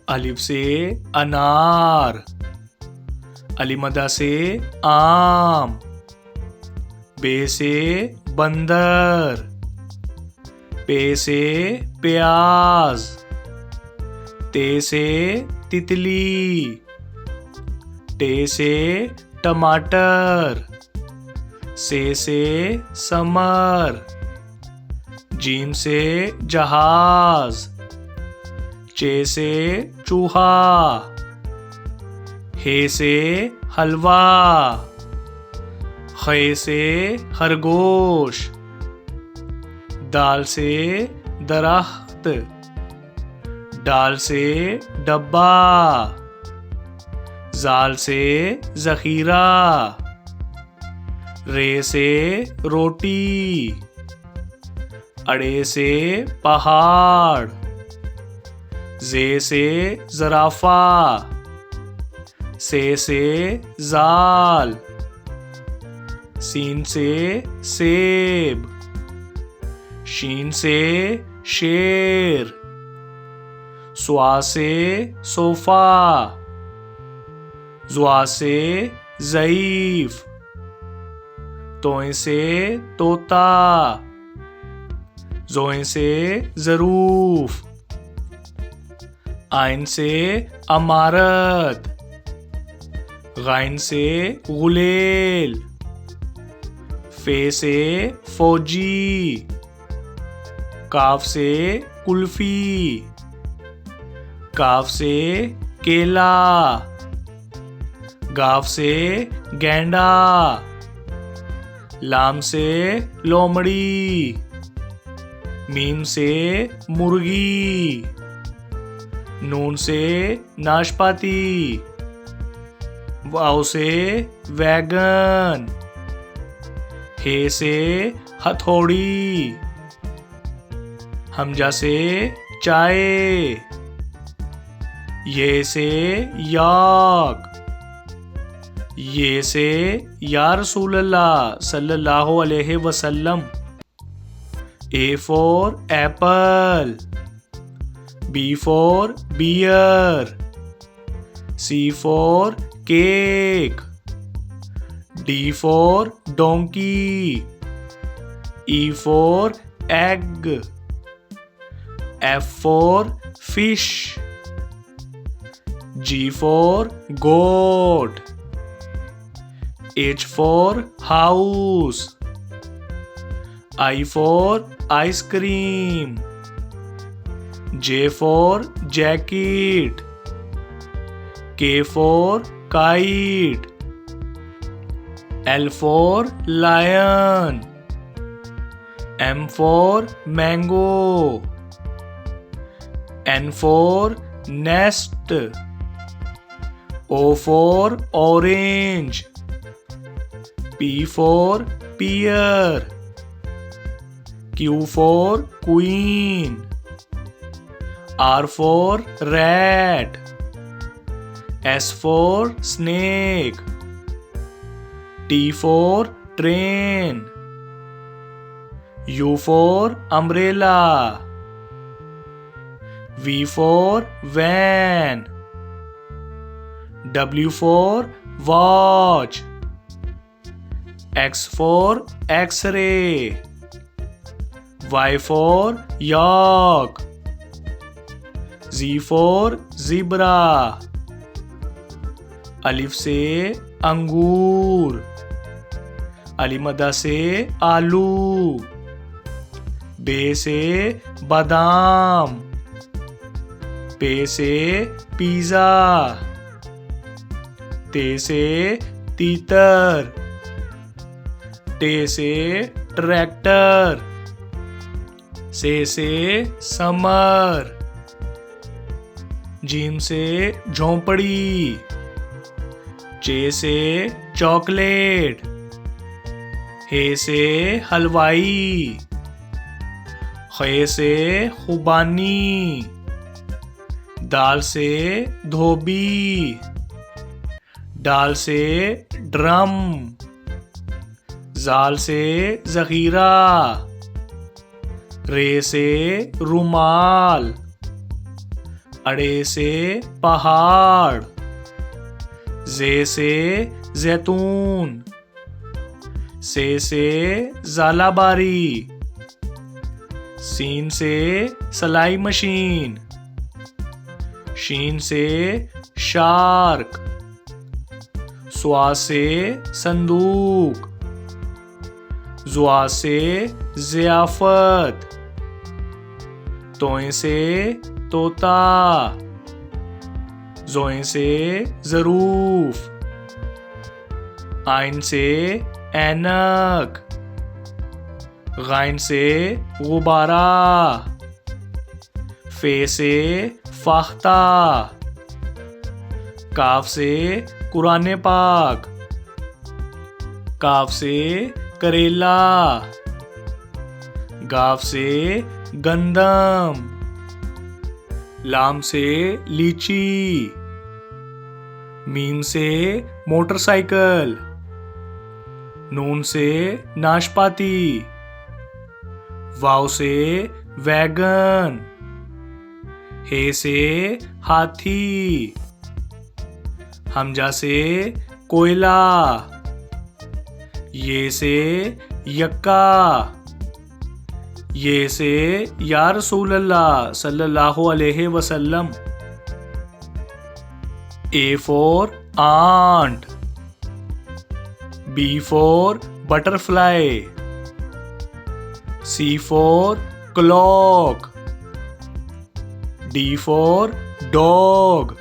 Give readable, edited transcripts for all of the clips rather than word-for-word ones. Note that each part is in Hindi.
अलिफ से अनार, अलिमदा से आम, बे से बंदर, पे से प्याज, ते से तितली, टे से टमाटर, से समर, जीम से जहाज, चे से चूहा, हे से हलवा, खे से खरगोश, दाल से दरख्त, डाल से डब्बा, जाल से जखीरा, रे से रोटी, अड़े से पहाड़, जे से जराफा, से जाल, सीन से सेब, शीन से शेर, स्वा से सोफा, जुआ से ज़ईफ, तोए से तोता, जोए से ज़रूफ, आइन से अमारत, गाइन से गुलेल, फे से फौजी, काफ से कुल्फी, काफ से केला, गाफ से गेंडा, लाम से लोमड़ी, मीम से मुर्गी, नून से नाशपाती, वाव से वैगन, हे से हथौड़ी, हमजा से चाय, ये से याक, ये से या रसूल अल्लाह सल्लल्लाहु अलैहि वसल्लम। A for apple, B for beer, C for cake, D for donkey, E for egg, F for fish, G for goat, H for house, I for ice cream, J for jacket, K for kite, L for lion, M for mango, N for nest, O for orange, P for pear, Q for queen, R for rat, S for snake, T for train, U for umbrella, V for van, W for watch, X for X-ray, Y for yak, Z for zebra, अलिफ से अंगूर, अलिमदा से आलू, बे से बादाम, पे से पिज़्ज़ा, ते से तीतर, टे से ट्रैक्टर, से समर, जीम से झोंपड़ी, चे से चॉकलेट, हे से हलवाई, खे से खुबानी, दाल से धोबी, डाल से ड्रम, जाल से जखीरा, रे से रुमाल, अड़े से पहाड़, जे से जैतून, से ज़ालाबारी, सीन से सलाई मशीन, शीन से शार्क, स्वा से संदूक, जुआ से ज़ियाफ़त, तोए से तोता, जोए से ज़रूफ, आइन से ऐनक, गाइन से गुब्बारा, फे से फाख्ता, काफ से कुरान पाक, काफ से करेला, गाफ से गंदम, लाम से लीची, मीम से मोटरसाइकिल, नून से नाशपाती, वाव से वैगन, हे से हाथी, हमजा से कोयला, ये से यक्का, ये से या रसूल अल्लाह सल्लल्लाहु अलैहि वसल्लम। A for ant, B for butterfly, C for clock, D for dog,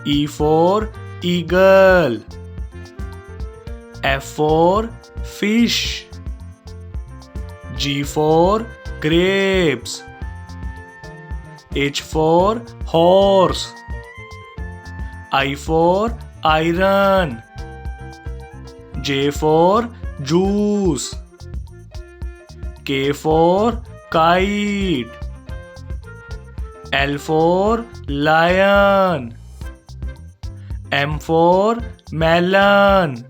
E for eagle, F for fish, G for grapes, H for horse, I for iron, J for juice, K for kite, L for lion, M for melon,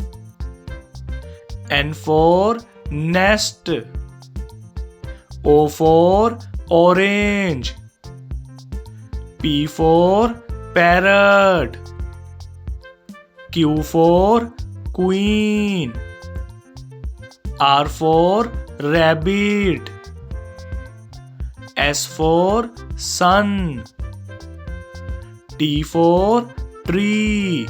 N for nest, O for orange, P for parrot, Q for queen, R for rabbit, S for sun, T for tree,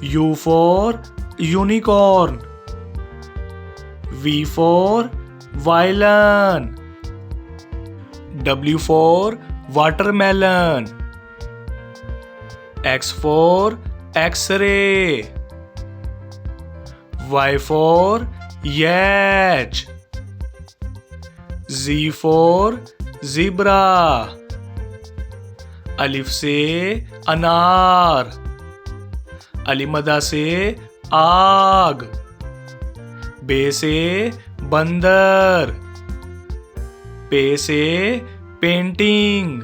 U for unicorn, V for violin, W for watermelon, X for X-ray, Y for yacht, Z for zebra, अलिफ से अनार, अलिमदा से आग, बे से बंदर, पे से पेंटिंग,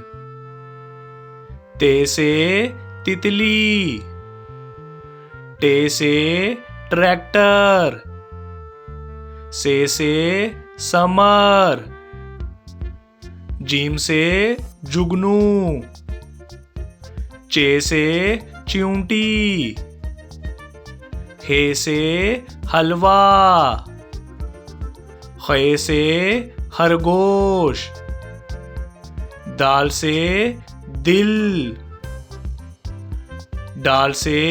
ते से तितली, टे से ट्रैक्टर, से समर, जीम से जुगनू, चे से चिऊंटी, हे से हलवा, खे से खरगोश, दाल से दिल, डाल से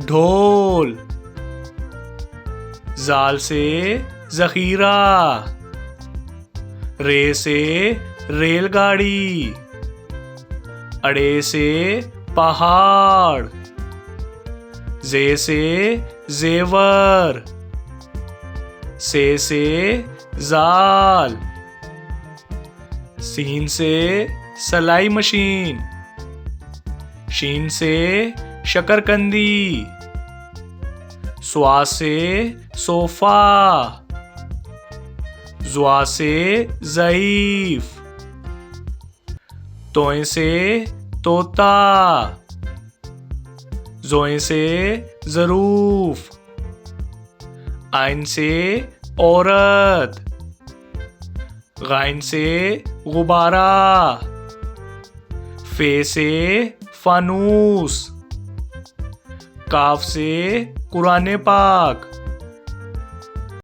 ढोल, जाल से जखीरा, रे से रेलगाड़ी, अड़े से पहाड़, जे से जेवर, से जाल, सीन से सलाई मशीन, शीन से शकरकंदी, स्वा से सोफा, जुआ से ज़ईफ, तोए से तोता, जोए से ज़रूफ, आइन से औरत, गाइन से गुब्बारा, फे से फानूस, काफ से कुरान पाक,